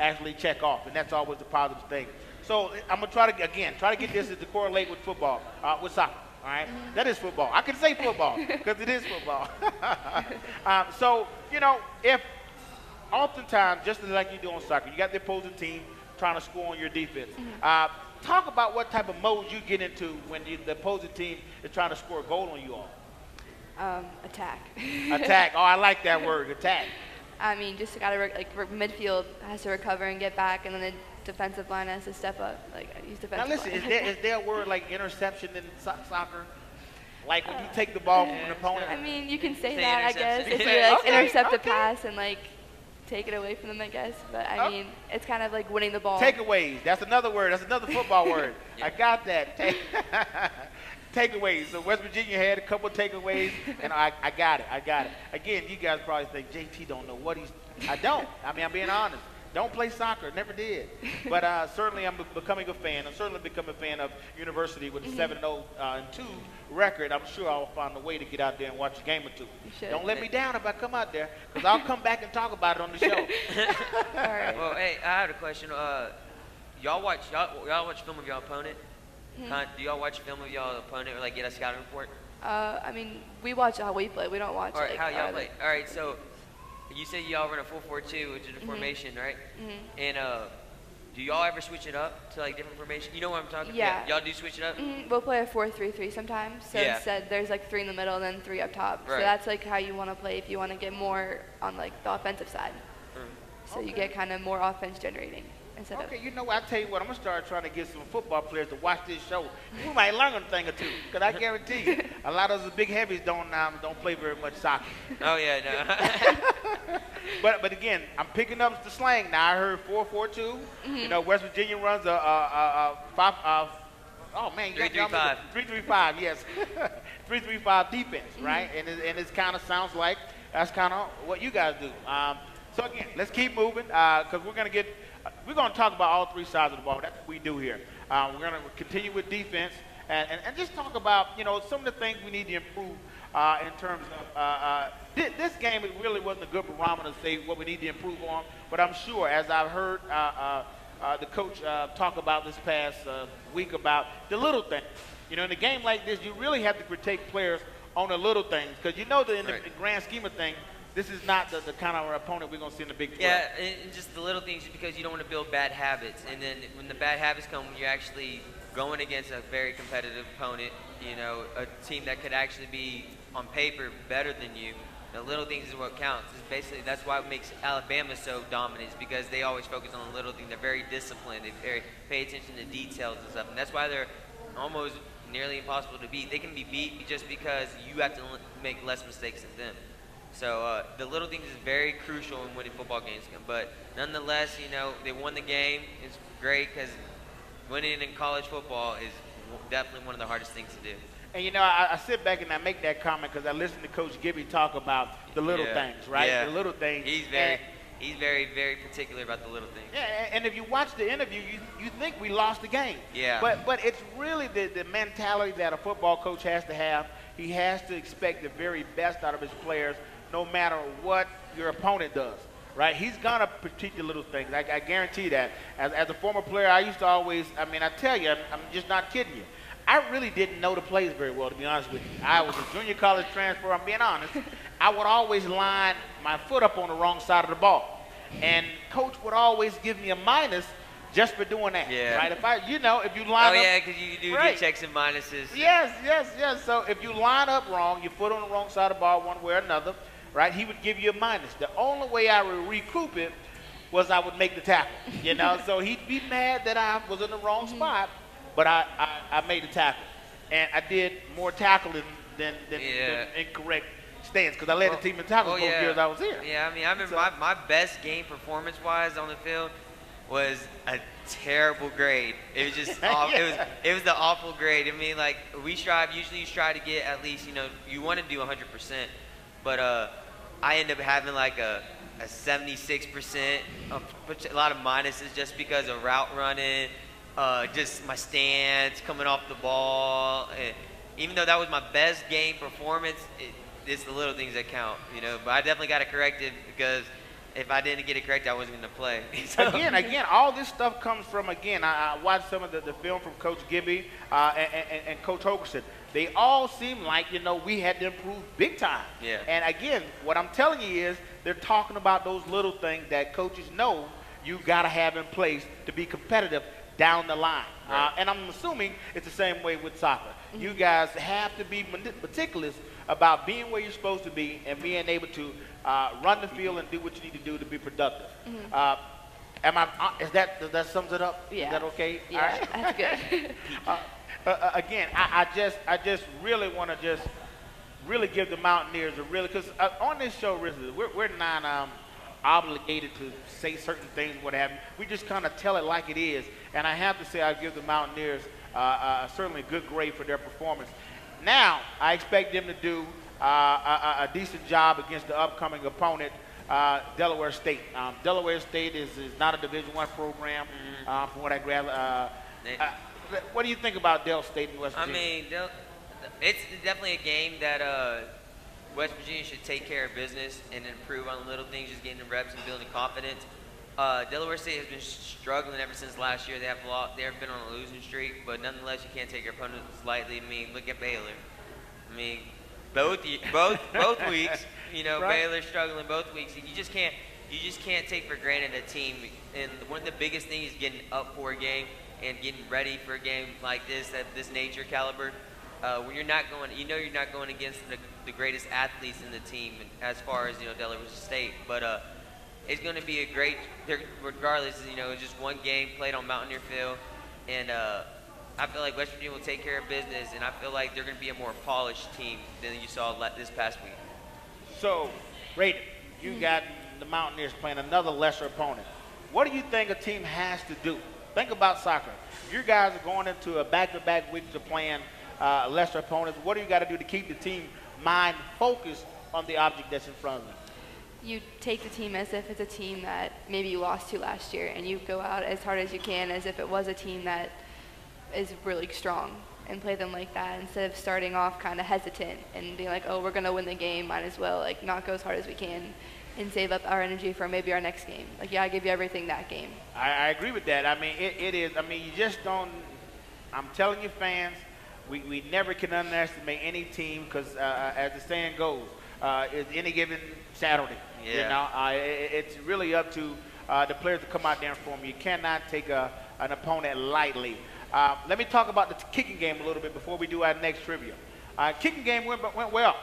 actually check off, and that's always a positive thing. So I'm going to try to get this to correlate with football, with soccer, all right? That is football. I can say football because it is football. So, if oftentimes, just like you do on soccer, you got the opposing team trying to score on your defense. Talk about what type of mode you get into when the opposing team is trying to score a goal on you all.
Attack.
Attack. Oh, I like that word, attack.
I mean, just got to midfield has to recover and get back, and then the defensive line has to step up. Use defensive.
Now listen,
line.
is there a word like interception in soccer? Like when you take the ball from an opponent?
I mean, you can say that, I guess, if you intercept a pass and take it away from them, I guess. But I mean, it's kind of like winning the ball.
Takeaways. That's another word. That's another football word. I got that. Takeaways. So West Virginia had a couple of takeaways, and I got it. Again, you guys probably think JT don't know what he's. I don't. I mean, I'm being honest. Don't play soccer. Never did. But certainly, I'm becoming a fan. I'm certainly becoming a fan of University with a 7-0 and 2 record. I'm sure I'll find a way to get out there and watch a game or two. Don't let me down if I come out there, because I'll come back and talk about it on the show.
All right.
Well, hey, I had a question. Y'all watch film of y'all opponent? Do y'all watch film of y'all opponent or get a scouting report?
I mean, we watch how we play. We don't watch
how y'all play. All right, so you say y'all run a 4-4-2, which is a formation, right? And do y'all ever switch it up to different formation? You know what I'm talking about?
Yeah.
Y'all do switch it up?
We'll play a 4-3-3 sometimes. So instead, there's 3 in the middle and then 3 up top.
Right.
So that's how you want to play if you want to get more on the offensive side. So you get kind of more offense generating.
Okay, you know what? I'll tell you what. I'm going to start trying to get some football players to watch this show. We might learn a thing or two, because I guarantee you, a lot of us big heavies don't play very much soccer.
Oh, yeah, no.
But again, I'm picking up the slang. Now, I heard 4-4-2. West Virginia runs a
3-3-5.
3-3-5, yes. 3-3-5 defense, right? And it kind of sounds like that's kind of what you guys do. So, again, let's keep moving, because we're going to talk about all 3 sides of the ball. That's what we do here. We're going to continue with defense and just talk about, some of the things we need to improve in terms of this game. It really wasn't a good barometer to say what we need to improve on, but I'm sure, as I've heard the coach talk about this past week about the little things. In a game like this, you really have to critique players on the little things, because in the grand scheme of things, this is not the kind of opponent we're going to see in the Big 12.
Yeah, and just the little things, because you don't want to build bad habits. And then when the bad habits come, when you're actually going against a very competitive opponent, a team that could actually be, on paper, better than you, the little things is what counts. That's why it makes Alabama so dominant, is because they always focus on the little thing. They're very disciplined. They pay attention to details and stuff. And that's why they're almost nearly impossible to beat. They can be beat just because you have to make less mistakes than them. So the little things is very crucial in winning football games. But nonetheless, they won the game. It's great, because winning in college football is definitely one of the hardest things to do.
And, I sit back and I make that comment because I listen to Coach Gibby talk about the little things, right?
Yeah.
The little things.
He's very, very particular about the little things.
Yeah, and if you watch the interview, you think we lost the game.
Yeah.
But it's really the mentality that a football coach has to have. he has to expect the very best out of his players, no matter what your opponent does. Right? He's gonna critique the little things. I guarantee that. As a former player, I used to always. I mean, I tell you, I'm just not kidding you. I really didn't know the plays very well, to be honest with you. I was a junior college transfer. I'm being honest. I would always line my foot up on the wrong side of the ball, and coach would always give me a minus just for doing that.
Yeah.
Right? If you line up.
Oh yeah, because you do
right.
get checks and minuses.
Yes. So if you line up wrong, your foot on the wrong side of the ball, one way or another. Right, he would give you a minus. The only way I would recoup it was I would make the tackle. So he'd be mad that I was in the wrong spot, but I made the tackle, and I did more tackling than incorrect stance because I led the team in tackles both years I was here.
Yeah, I mean, I remember my best game performance-wise on the field was a terrible grade. It was just it was the awful grade. I mean, like usually you try to get at least you want to do 100%, but I end up having like a 76%, a lot of minuses just because of route running, just my stance, coming off the ball. And even though that was my best game performance, it's the little things that count, But I definitely got to correct it because if I didn't get it correct, I wasn't going to play. So.
Again, all this stuff comes from, I watched some of the film from Coach Gibby and Coach Hogerson. They all seem like, we had to improve big time.
Yeah.
And again, what I'm telling you is they're talking about those little things that coaches know you got to have in place to be competitive down the line.
Right.
And I'm assuming it's the same way with soccer. You guys have to be meticulous about being where you're supposed to be and being able to run the field and do what you need to do to be productive. Does that sums it up?
Yeah.
Is that okay?
Yeah,
All right.
that's good.
Again, I just really want to just really give the Mountaineers because on this show, we're not obligated to say certain things, what have you. We just kind of tell it like it is. And I have to say I give the Mountaineers certainly a good grade for their performance. Now, I expect them to do a decent job against the upcoming opponent, Delaware State. Delaware State is not a Division I program, from what I gather. What do you think about Del State and West Virginia?
I mean, it's definitely a game that West Virginia should take care of business and improve on the little things, just getting the reps and building confidence. Delaware State has been struggling ever since last year. They have been on a losing streak, but nonetheless, you can't take your opponents lightly. I mean, look at Baylor. I mean, both weeks,
Right.
Baylor struggling both weeks. You just can't take for granted a team. And one of the biggest things is getting up for a game and getting ready for a game like this, at this nature caliber. When you're not going against the greatest athletes in the team as far as Delaware State, but it's going to be a great, regardless. It's just one game played on Mountaineer Field, and I feel like West Virginia will take care of business, and I feel like they're going to be a more polished team than you saw this past week.
So, Raiden, you got the Mountaineers playing another lesser opponent. What do you think a team has to do? Think about soccer. You guys are going into a back-to-back weeks of playing lesser opponents. What do you got to do to keep the team mind focused on the object that's in front of them?
You take the team as if it's a team that maybe you lost to last year, and you go out as hard as you can as if it was a team that is really strong, and play them like that instead of starting off kind of hesitant and being like, oh, we're going to win the game, might as well not go as hard as we can and save up our energy for maybe our next game. I give you everything that game.
I agree with that. I mean, it is. I mean, you just don't. I'm telling you, fans, we never can underestimate any team because, as the saying goes, it's any given Saturday.
Yeah.
It's really up to the players to come out there and perform. You cannot take an opponent lightly. Let me talk about the kicking game a little bit before we do our next trivia. Kicking game went well.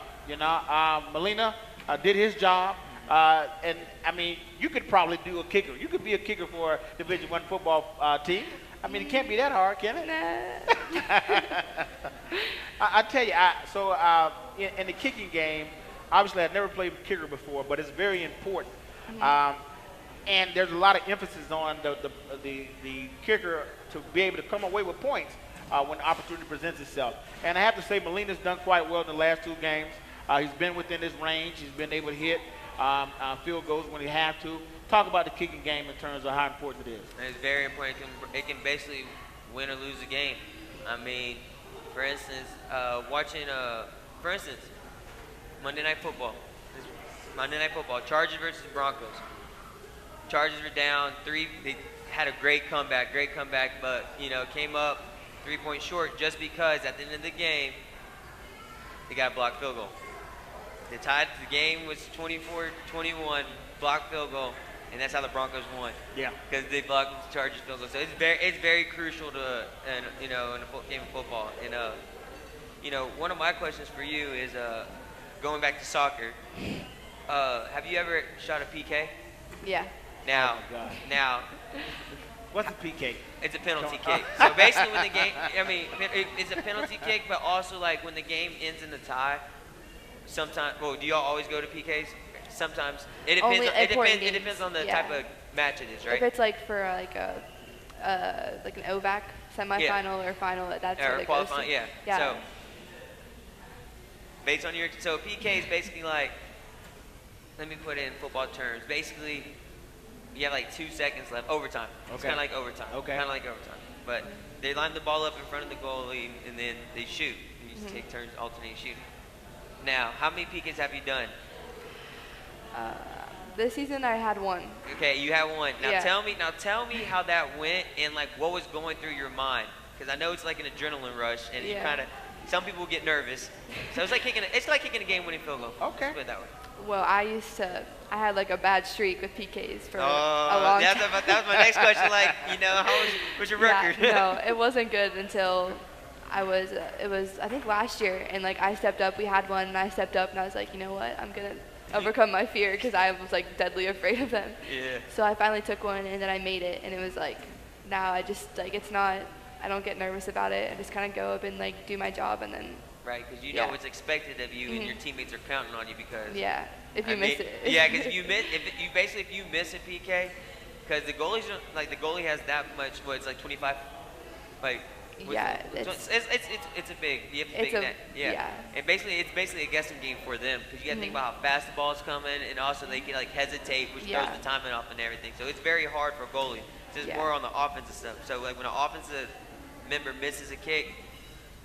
Molina did his job. And I mean, you could probably do a kicker. You could be a kicker for a Division I football team. I mean, it can't be that hard, can it? I tell you, in the kicking game, obviously I've never played kicker before, but it's very important. And there's a lot of emphasis on the kicker to be able to come away with points when the opportunity presents itself. And I have to say, Molina's done quite well in the last two games. He's been within his range. He's been able to hit field goals when he have to. Talk about the kicking game in terms of how important it is.
It's very important. It can basically win or lose a game. I mean, for instance, watching For instance, Monday Night Football. Chargers versus Broncos. Chargers were down 3. They had a great comeback, but, came up 3 points short just because at the end of the game, they got a blocked field goal. The game was 24-21, blocked field goal, and that's how the Broncos won.
Yeah.
Because they blocked the Chargers field goal. So it's very crucial to, in a game of football. And, one of my questions for you is going back to soccer. Have you ever shot a PK?
Yeah.
Now,
Oh, my God.
now,
What's a PK?
it's a penalty kick. So basically, when the game, it's a penalty kick, but also like when the game ends in a tie. Sometimes, do y'all always go to PKs? Sometimes it depends.
Only important
It depends on the
games,
type of match it is, right?
If it's like for like an OVAC semifinal or final, that's
Or
what it goes to.
qualifying, yeah.
Yeah.
So based on so PK is basically like, let me put it in football terms. Basically, you have like 2 seconds left. Overtime. It's
Okay.
kind of like overtime.
Okay.
Kind of like overtime. But they line the ball up in front of the goalie and then they shoot. And you just take turns alternating shooting. Now, how many PKs have you done?
This season I had one.
Okay, you have one. Now
Yeah.
tell me how that went and like what was going through your mind. Because I know it's like an adrenaline rush and you
Yeah.
kind of, some people get nervous. So it's like kicking a game-winning field goal.
Okay.
Let's put it that way.
Well, I had like a bad streak with PKs for a long
that
time.
was my next question. Like, what's your record?
Yeah, no, it wasn't good until it was I think last year, and like I stepped up. We had one, and I stepped up, and I was like, you know what, I'm gonna overcome my fear because I was like deadly afraid of them.
Yeah.
So I finally took one, and then I made it, and it was like now I just like it's not. I don't get nervous about it. I just kind of go up and like do my job, and then
Right, because you know
Yeah.
what's expected of you, and your teammates are counting on you because.
yeah, if you
I
miss
mean,
it.
Yeah, because if you miss a PK, because the goalie has that much. It's like 25, like.
Yeah,
it's a big. You have to
It's
big
a-
net. Yeah.
yeah.
And it's basically a guessing game for them because you got to think about how fast the ball's coming, and also they can like hesitate, which
Yeah.
throws the timing off and everything. So it's very hard for a goalie. So it's
Yeah.
more on the offensive stuff. So like when an offensive member misses a kick,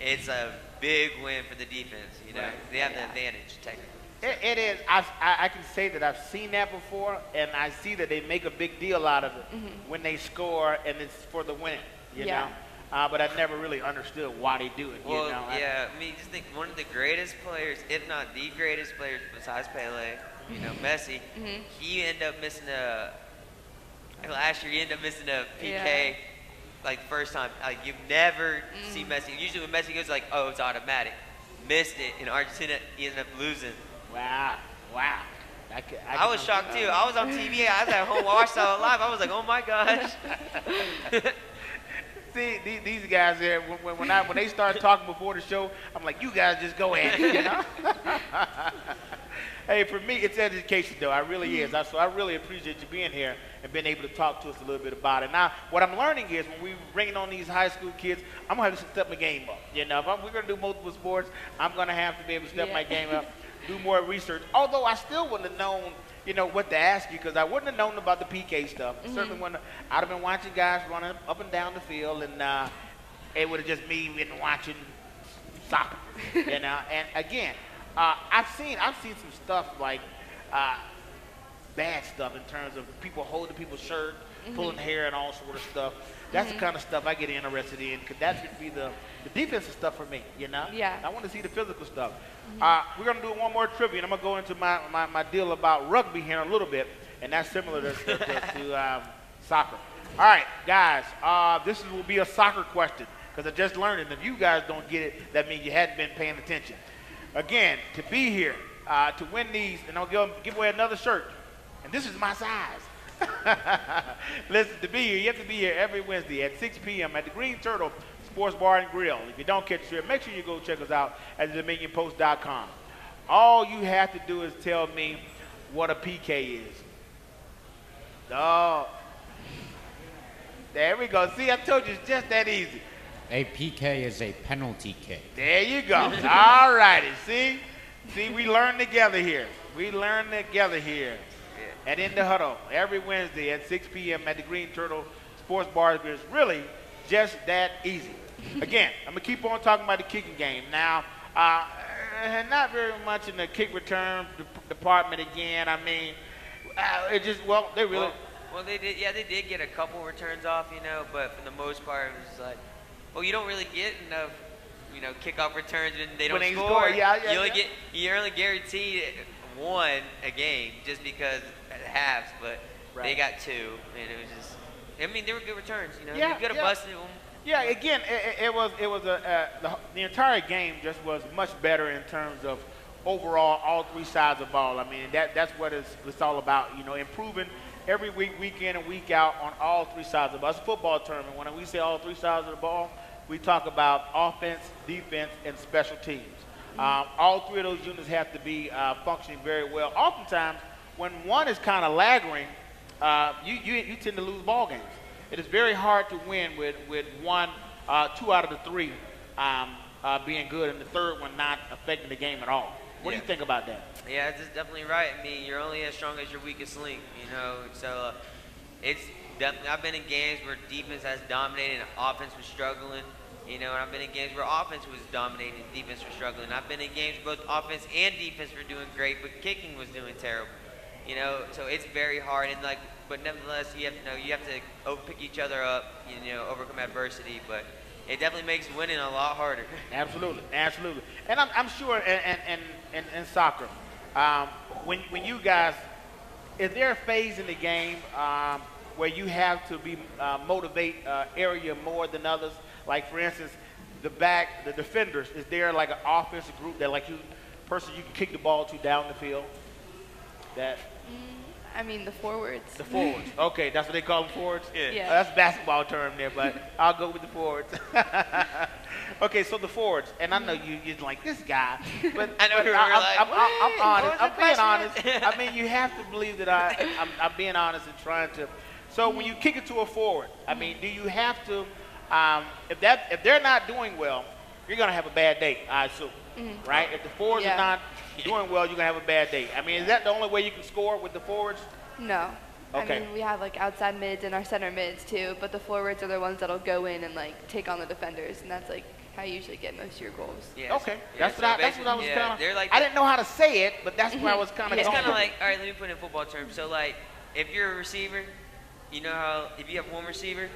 it's a big win for the defense.
Right.
They have the
Yeah.
advantage technically.
It is. I can say that I've seen that before, and I see that they make a big deal out of it when they score, and it's for the win. You
Yeah.
know. But I never really understood why they do it.
Well,
you know.
just think one of the greatest players, if not the greatest players besides Pele, Messi, he ended up missing last year he ended up missing a PK, like first time. Like you never see Messi. Usually when Messi goes like, oh, it's automatic. Missed it, and Argentina ended up losing.
Wow.
I was shocked too. I was on TV. I was at home. I watched it all live. I was like, oh my gosh.
See, these guys here, when they start talking before the show, I'm like, you guys just go ahead, you know? Hey, for me, it's education, though. It really is. So I really appreciate you being here and being able to talk to us a little bit about it. Now, what I'm learning is when we're bringing on these high school kids, I'm going to have to step my game up. You know, if we're going to do multiple sports, I'm going to have to be able to step my game up, do more research. Although I still wouldn't have known, what to ask you because I wouldn't have known about the PK stuff. Certainly wouldn't. I'd have been watching guys running up and down the field, and it would have just me been watching soccer, And again, I've seen some stuff like bad stuff in terms of people holding people's shirt, pulling hair, and all sort of stuff. That's the kind of stuff I get interested in because that would be the defensive stuff for me,
Yeah.
I want to see the physical stuff. We're going to do one more trivia, and I'm going to go into my deal about rugby here in a little bit, and that's similar to soccer. All right, guys, this will be a soccer question because I just learned it. If you guys don't get it, that means you hadn't been paying attention. Again, to be here, to win these, and I'll give away another shirt, and this is my size. Listen, to be here, you have to be here every Wednesday at 6 p.m. at the Green Turtle Sports Bar and Grill. If you don't catch us here, make sure you go check us out at thedominionpost.com. All you have to do is tell me what a PK is. Oh, there we go. See, I told you it's just that easy.
A PK is a penalty kick.
There you go. All righty. See, we learn together here. At In the Huddle every Wednesday at 6 p.m. at the Green Turtle Sports Bar. It's really just that easy. Again, I'm going to keep on talking about the kicking game. Now, Not very much in the kick return department again. I mean, it just they really.
Well, they did. Yeah, they did get a couple returns off, but for the most part, it was like, well, you don't really get enough, kickoff returns when they don't score. You only guaranteed one a game just because at halves, but they got two, and it was just. I mean, they were good returns. You could have busted them.
Yeah, again, the entire game just was much better in terms of overall all three sides of the ball. I mean, that's what it's all about. Improving every week in and week out on all three sides of the ball. It's a football tournament. When we say all three sides of the ball, we talk about offense, defense, and special teams. All three of those units have to be functioning very well. Oftentimes, when one is kind of lagging, you tend to lose ball games. It is very hard to win with one, 2 out of the 3 being good, and the third one not affecting the game at all. What do you think about that?
Yeah, that's definitely right. I mean, you're only as strong as your weakest link, So it's definitely. I've been in games where defense has dominated and offense was struggling. And I've been in games where offense was dominating and defense was struggling. I've been in games where both offense and defense were doing great, but kicking was doing terrible. So it's very hard, and but nevertheless, you have to pick each other up, overcome adversity. But it definitely makes winning a lot harder.
Absolutely. And I'm sure in soccer, when you guys, is there a phase in the game where you have to motivate area more than others? Like, for instance, the defenders, is there like an offensive group that person you can kick the ball to down the field?
I mean, the forwards.
The forwards. Okay, that's what they call them, forwards?
Yeah.
That's a basketball term there, but I'll go with the forwards. Okay, so the forwards, and I know you're like, this guy, but
I know
I'm honest. I'm being honest. I mean, you have to believe that I'm being honest and trying to. So when you kick it to a forward, I mean, do you have to, if they're not doing well, you're going to have a bad day, I assume, right? If the forwards are not doing well, you're going to have a bad day. I mean, is that the only way you can score with the forwards?
No.
Okay.
I mean, we have outside mids and our center mids too, but the forwards are the ones that'll go in and take on the defenders, and that's how you usually get most of your goals.
Yeah, okay. That's what I was kind of.
I
didn't know how to say it, but that's where I was kind of.
It's kind of like, all right, let me put it in football terms. So if you're a receiver, how if you have one receiver,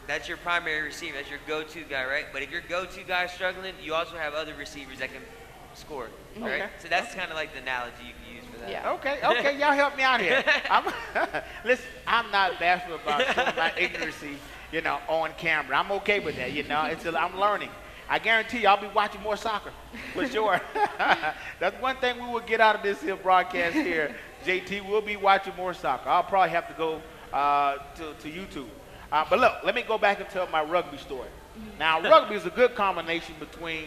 that's your primary receiver, that's your go-to guy, right? But if your go-to guy is struggling, you also have other receivers that can score, right? So that's kind of like the analogy you can use for that.
Yeah.
Okay, y'all help me out here. Listen, I'm not bashful about showing my ignorancy, on camera. I'm okay with that, I'm learning. I guarantee you I'll be watching more soccer, for sure. That's one thing we will get out of this here broadcast here. JT, we'll be watching more soccer. I'll probably have to go to YouTube. But look, let me go back and tell my rugby story. Now, rugby is a good combination between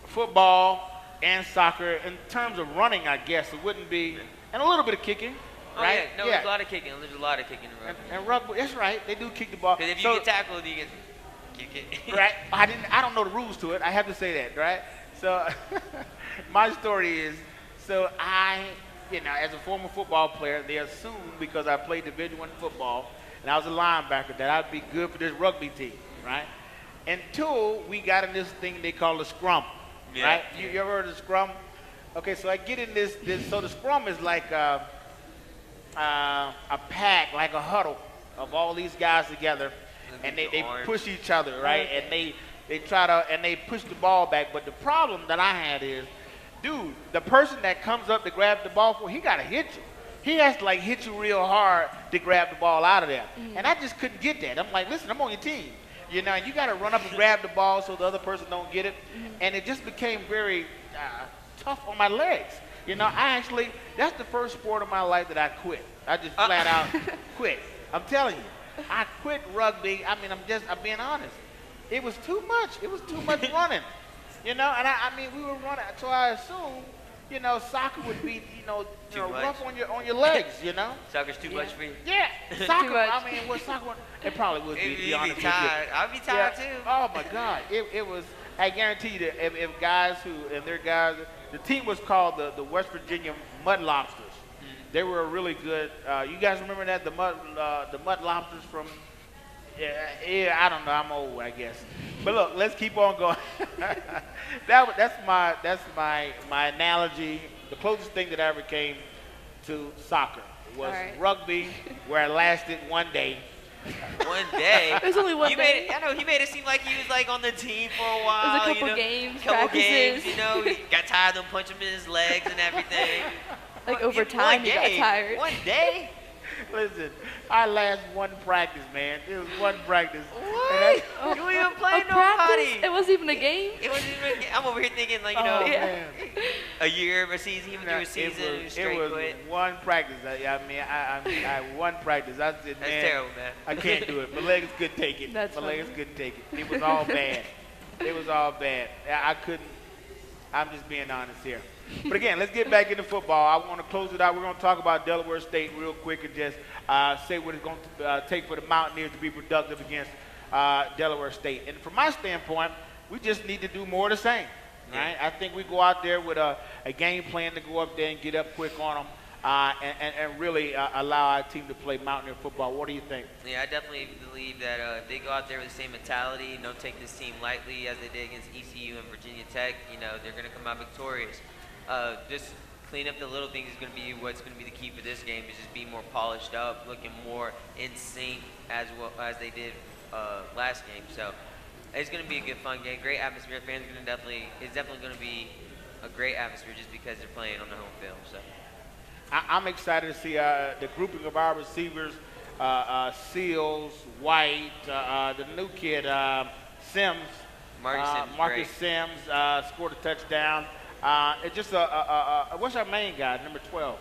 football and soccer. In terms of running, I guess, it wouldn't be, and a little bit of kicking, right?
Yeah, there's a lot of kicking. There's a lot of kicking in rugby.
And rugby, that's right, they do kick the ball.
Because if you get tackled, you get kick it.
Right, I don't know the rules to it. I have to say that, right? So, my story is, so I, as a former football player, they assumed because I played Division I football, and I was a linebacker, that I'd be good for this rugby team, right? Until we got in this thing they call the scrum, right? You ever heard of the scrum? Okay, so I get in this so the scrum is like a pack, like a huddle of all these guys together, and they push each other, right? And they try to, and they push the ball back. But the problem that I had is, dude, the person that comes up to grab the ball he got to hit you. He has to hit you real hard to grab the ball out of there. And I just couldn't get that. I'm like, listen, I'm on your team. And you got to run up and grab the ball so the other person don't get it. And it just became very tough on my legs. That's the first sport of my life that I quit. I just flat out quit. I'm telling you, I quit rugby. I mean, I'm being honest. It was too much. It was too much running. And I mean, we were running. So I assumed, soccer would be, rough on your legs,
Soccer's too much for you?
Yeah, soccer, I mean, what soccer, it probably would be,
You'd
be
be
honest with
tired.
you.
I'd be tired too.
Oh my God, it was, I guarantee you that if guys the team was called the West Virginia Mud Lobsters. They were a really good, you guys remember that, the Mud Lobsters from Yeah, I don't know. I'm old, I guess. But look, let's keep on going. That's my analogy. The closest thing that I ever came to soccer was
Alright.
rugby, where I lasted one day.
One day.
It was only one
you
day.
Made it, I know he made it seem like he was like on the team for a while.
It was a couple
you know,
games,
couple
practices.
games. You know, he got tired of them punching him in his legs and everything.
Like
Well,
over
one
time, he got
game,
tired.
One day.
Listen, I last one practice, man. It was one practice.
What? You weren't even playing
A practice?
nobody.
It wasn't even a game.
It wasn't even. I'm over here thinking like
Oh,
Yeah.
man.
a year of a season, even through a season,
it was,
straight
it was
quit.
one practice. I one practice. I said,
That's
man,
terrible, man.
I can't do it. My legs couldn't take it.
That's
My
funny.
legs couldn't take it. It was all bad. It was all bad. I couldn't. I'm just being honest here. But again, let's get back into football. I want to close it out. We're going to talk about Delaware State real quick and just say what it's going to take for the Mountaineers to be productive against Delaware State. And from my standpoint, we just need to do more of the same. Right? I think we go out there with a game plan to go up there and get up quick on them and really allow our team to play Mountaineer football. What do you think?
Yeah, I definitely believe that if they go out there with the same mentality, don't take this team lightly as they did against ECU and Virginia Tech, they're going to come out victorious. Just clean up the little things is going to be what's going to be the key for this game, is just being more polished up, looking more in sync as well as they did last game. So it's going to be a good, fun game. Great atmosphere. Fans are going to it's definitely going to be a great atmosphere just because they're playing on the home field. So
I'm excited to see the grouping of our receivers, Seals, White, the new kid, Sims. Marcus Sims scored a touchdown. It's just what's our main guy, number 12?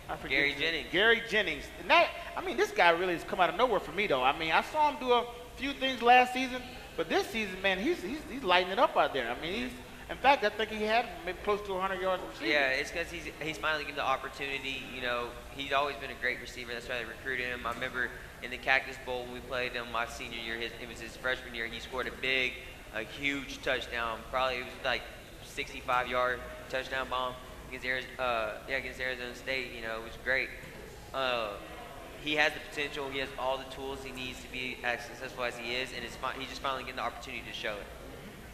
I forget.
Gary Jennings.
Gary Jennings. And this guy really has come out of nowhere for me, though. I mean, I saw him do a few things last season, but this season, man, he's lighting it up out there. I mean, in fact, I think he had maybe close to 100 yards receiving.
Yeah, it's because he's finally given the opportunity. He's always been a great receiver. That's why they recruited him. I remember in the Cactus Bowl when we played him my senior year, it was his freshman year. He scored a huge touchdown. Probably it was like 65-yard touchdown bomb against Arizona State. It was great. He has the potential. He has all the tools he needs to be as successful as he is, and he's just finally getting the opportunity to show it.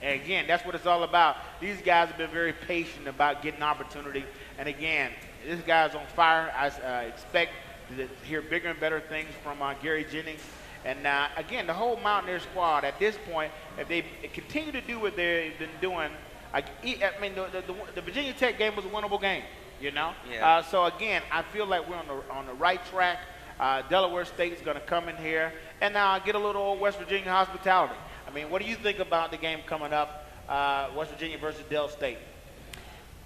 And again, that's what it's all about. These guys have been very patient about getting opportunity. And again, this guy's on fire. I expect to hear bigger and better things from Gary Jennings. And again, the whole Mountaineer squad at this point, if they continue to do what they've been doing, I mean, the Virginia Tech game was a winnable game,
Yeah.
So again, I feel like we're on the right track. Delaware State is going to come in here and get a little old West Virginia hospitality. I mean, what do you think about the game coming up, West Virginia versus Del State?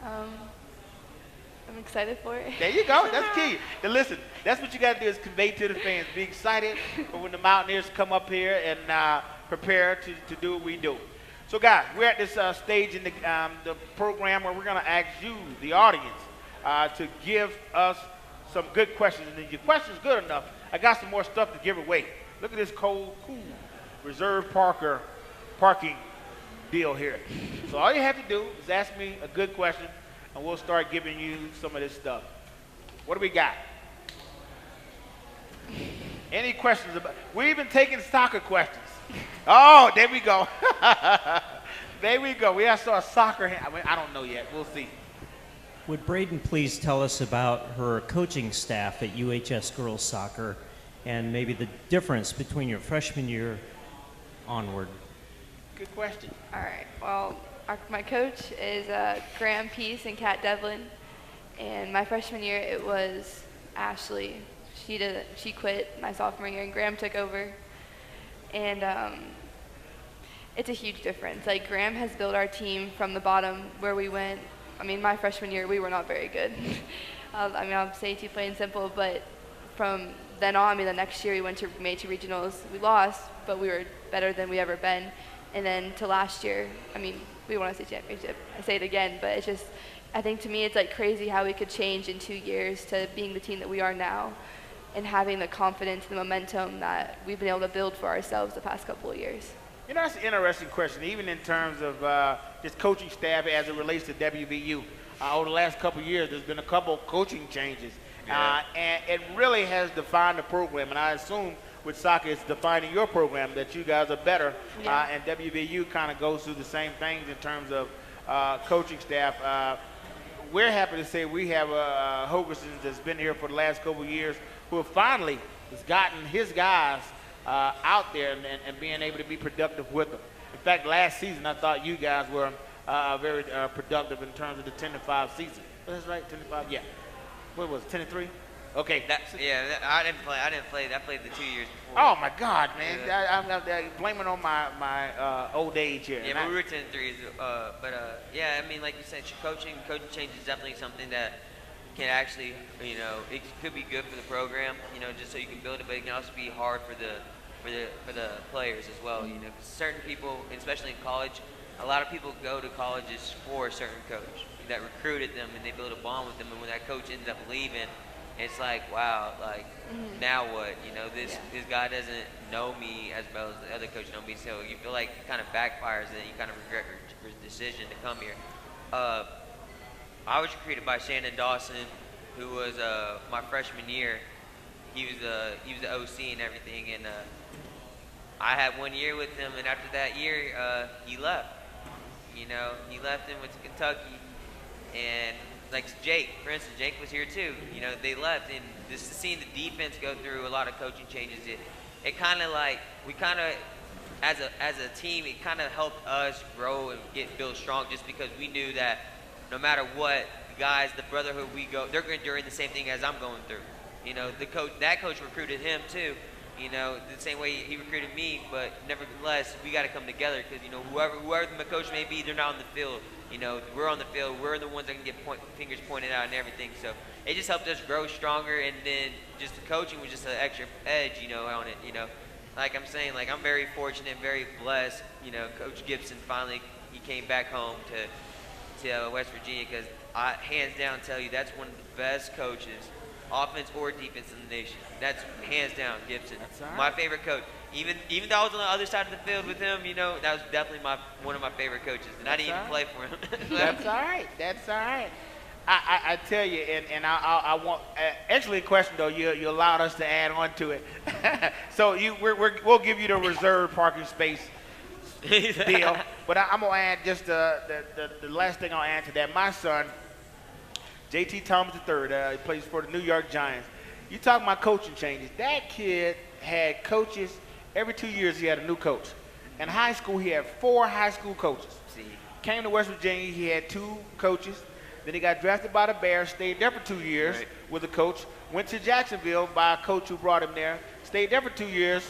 I'm excited for it.
There you go. That's key. And listen, that's what you got to do is convey to the fans. Be excited for when the Mountaineers come up here and prepare to do what we do. So, guys, we're at this stage in the program where we're going to ask you, the audience, to give us some good questions. And if your question's good enough, I got some more stuff to give away. Look at this cool reserve parking deal here. So all you have to do is ask me a good question, and we'll start giving you some of this stuff. What do we got? Any questions about? We're even taking soccer questions. Oh, there we go. There we go. We have to start soccer. I don't know yet. We'll see.
Would Braden please tell us about her coaching staff at UHS Girls Soccer and maybe the difference between your freshman year onward?
Good question.
All right. Well, my coach is Graham Peace and Kat Devlin, and my freshman year it was Ashley. She quit my sophomore year, and Graham took over. And it's a huge difference. Like, Graham has built our team from the bottom where we went. I mean, my freshman year, we were not very good. I'll say it to you plain and simple, but from then on, the next year we made to regionals. We lost, but we were better than we ever been. And then to last year, we won a state championship. I say it again, but it's just, I think to me it's like crazy how we could change in 2 years to being the team that we are now and having the confidence and the momentum that we've been able to build for ourselves the past couple of years.
That's an interesting question, even in terms of just coaching staff as it relates to WVU. Over the last couple of years, there's been a couple coaching changes,
Yeah.
and it really has defined the program. And I assume with soccer is defining your program, that you guys are better.
Yeah.
And WVU kind of goes through the same things in terms of coaching staff. We're happy to say we have Hogerson that's been here for the last couple of years, who have finally has gotten his guys out there and being able to be productive with them. In fact, last season I thought you guys were very productive in terms of the 10-5 season. That's right, 10-5. Yeah. What was it, 10-3? Okay.
I didn't play. I played the 2 years before.
Oh my God, man!
Yeah.
I'm blaming on my old age here.
Yeah, but we were 10-3. Yeah, I mean, like you said, coaching change is definitely something that can actually, it could be good for the program, just so you can build it, but it can also be hard for the players as well. Certain people, especially in college, a lot of people go to colleges for a certain coach that recruited them, and they build a bond with them. And when that coach ends up leaving, it's like, wow, like now what? This guy doesn't know me as well as the other coach know me, so you feel like it kind of backfires, and you kind of regret your decision to come here. I was recruited by Shannon Dawson, who was my freshman year. He was the OC and everything, and I had 1 year with him, and after that year, he left. He left and went to Kentucky, and like Jake, for instance, Jake was here too. They left, and just seeing the defense go through a lot of coaching changes, it kind of like as a team, it kind of helped us grow and build strong, just because we knew that no matter what, the brotherhood they're going during the same thing as I'm going through. That coach recruited him too. The same way he recruited me, but nevertheless, we got to come together, because whoever the coach may be, they're not on the field. We're on the field. We're the ones that can get fingers pointed out and everything. So it just helped us grow stronger, and then just the coaching was just an extra edge, on it. Like I'm saying, like I'm very fortunate, and very blessed. Coach Gibson finally he came back home to West Virginia, because I hands down tell you that's one of the best coaches, offense or defense, in the nation. That's hands down Gibson.
That's all right.
My favorite coach. Even though I was on the other side of the field with him, that was definitely one of my favorite coaches, and I didn't even play for him.
That's all right. That's all right. I tell you, and I want excellent question though. You allowed us to add on to it, so we'll give you the reserved parking space deal. But I'm gonna add just the last thing I'll add to that. My son, JT Thomas III, he plays for the New York Giants. You talk about coaching changes. That kid had coaches. Every 2 years he had a new coach. In high school, he had 4 high school coaches. Came to West Virginia, he had 2 coaches. Then he got drafted by the Bears, stayed there for 2 years with a coach. Went to Jacksonville by a coach who brought him there. Stayed there for 2 years,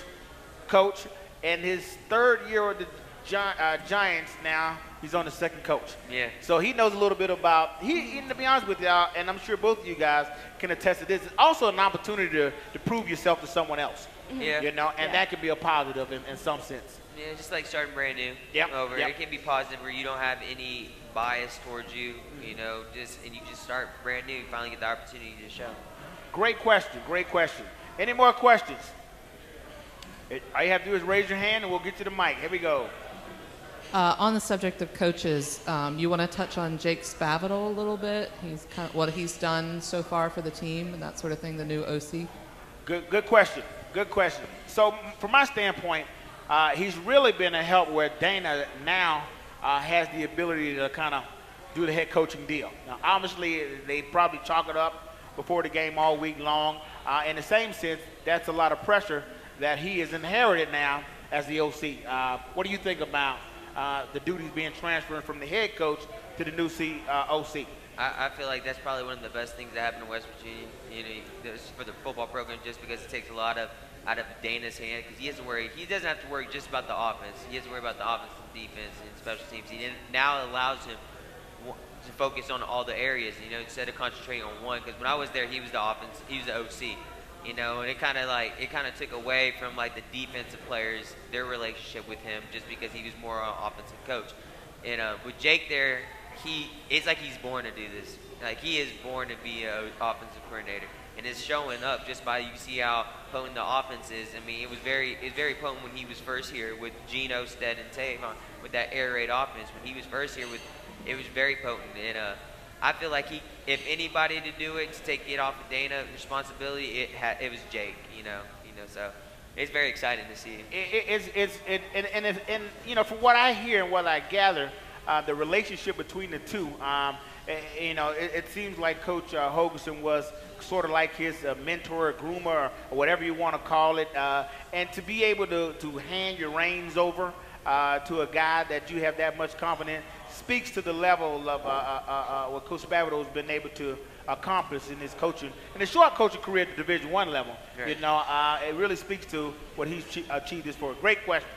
coach. And his 3rd year with the Giants now, he's on the 2nd coach.
Yeah.
So he knows a little bit about, to be honest with y'all, and I'm sure both of you guys can attest to this, it's also an opportunity to prove yourself to someone else.
Yeah.
And that can be a positive in some sense.
Yeah, just like starting brand new over.
Yep.
It can be positive where you don't have any bias towards you, and you just start brand new. You finally get the opportunity to show.
Great question. Any more questions? All you have to do is raise your hand and we'll get to the mic. Here we go.
On the subject of coaches, you want to touch on Jake Spavital a little bit? What he's done so far for the team and that sort of thing, the new OC?
Good question. So from my standpoint, he's really been a help where Dana now has the ability to kind of do the head coaching deal. Now, obviously, they probably chalk it up before the game all week long. In the same sense, that's a lot of pressure that he has inherited now as the OC. What do you think about the duties being transferred from the head coach to the new OC?
I feel like that's probably one of the best things that happened in West Virginia, for the football program, just because it takes a lot out of Dana's hand, because he doesn't have to worry just about the offense. He has to worry about the offense and defense and special teams. He now allows him to focus on all the areas, instead of concentrating on one. Because when I was there, he was the offense, he was the OC, and it kind of took away from like the defensive players, their relationship with him, just because he was more an offensive coach. And with Jake there, it's like he's born to do this. Like he is born to be an offensive coordinator, and it's showing up just by you see how potent the offense is. I mean, it was very potent when he was first here with Geno, Stead, and Tavon with that air raid offense. When he was first here, it was very potent, and I feel like if anybody to do it to take it off of Dana responsibility, it was Jake. So it's very exciting to see.
And you know, from what I hear and what I gather, the relationship between the two, you know, it seems like Coach Hogerson was sort of like his mentor, or groomer, or whatever you want to call it, and to be able to hand your reins over to a guy that you have that much confidence speaks to the level of what Coach Spavital has been able to accomplish in his coaching, in his short coaching career at the Division I level.
Right.
You know, it really speaks to what he's achieved this for. Great question.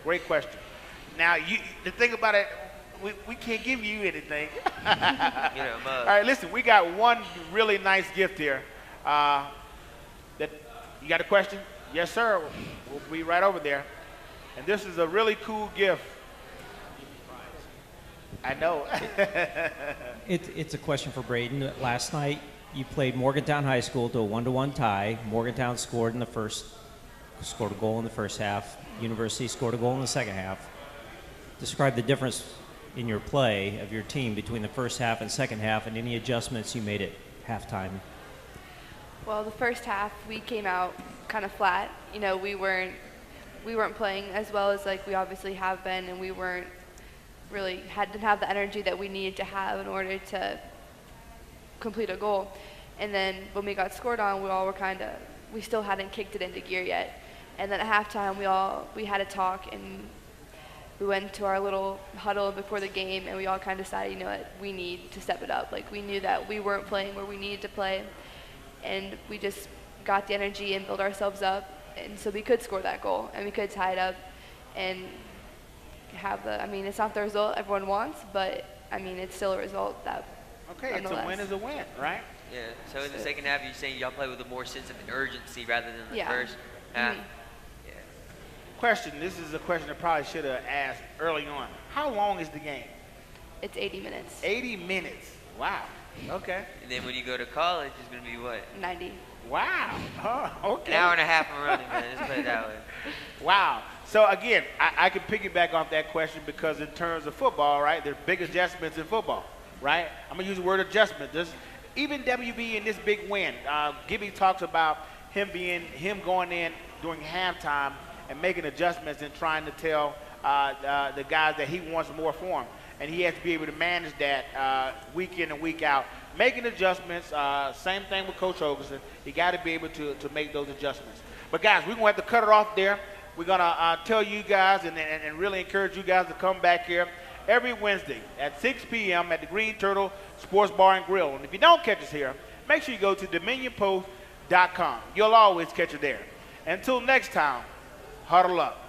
Great question. Now, the thing about it, we can't give you anything. All right, listen, we got one really nice gift here. That you got a question? Yes, sir. We'll be right over there. And this is a really cool gift. I know.
It's a question for Braden. Last night, you played Morgantown High School to a 1-1 tie. Morgantown scored a goal in the first half. University scored a goal in the second half. Describe the difference in your play of your team between the first half and second half, and any adjustments you made at halftime.
Well, the first half we came out kind of flat. You know, we weren't playing as well as like we obviously have been, and we weren't really didn't have the energy that we needed to have in order to complete a goal. And then when we got scored on, we still hadn't kicked it into gear yet. And then at halftime, we had a talk, and we went to our little huddle before the game, and we all kind of decided, you know what, we need to step it up. Like, we knew that we weren't playing where we needed to play, and we just got the energy and built ourselves up, and so we could score that goal, and we could tie it up and have I mean, it's not the result everyone wants, but, I mean, it's still a result that,
okay, it's a win is a win, right?
Yeah, so in the second half, you're saying y'all play with a more sense of urgency rather than the first half?
Mm-hmm.
Question, this is a question I probably should have asked early on. How long is the game?
It's 80 minutes.
80 minutes. Wow. Okay.
And then when you go to college, it's going to be what?
90.
Wow. Okay.
An hour and a half of running, man. Let's put it that way.
Wow. So, again, I can piggyback off that question because in terms of football, right, there's big adjustments in football, right? I'm going to use the word adjustment. Even WB in this big win, Gibby talks about him going in during halftime and making adjustments and trying to tell the guys that he wants more for him. And he has to be able to manage that week in and week out. Making adjustments, same thing with Coach Hogerson. You got to be able to make those adjustments. But, guys, we're going to have to cut it off there. We're going to tell you guys and really encourage you guys to come back here every Wednesday at 6 p.m. at the Green Turtle Sports Bar and Grill. And if you don't catch us here, make sure you go to DominionPost.com. You'll always catch it there. Until next time, huddle up.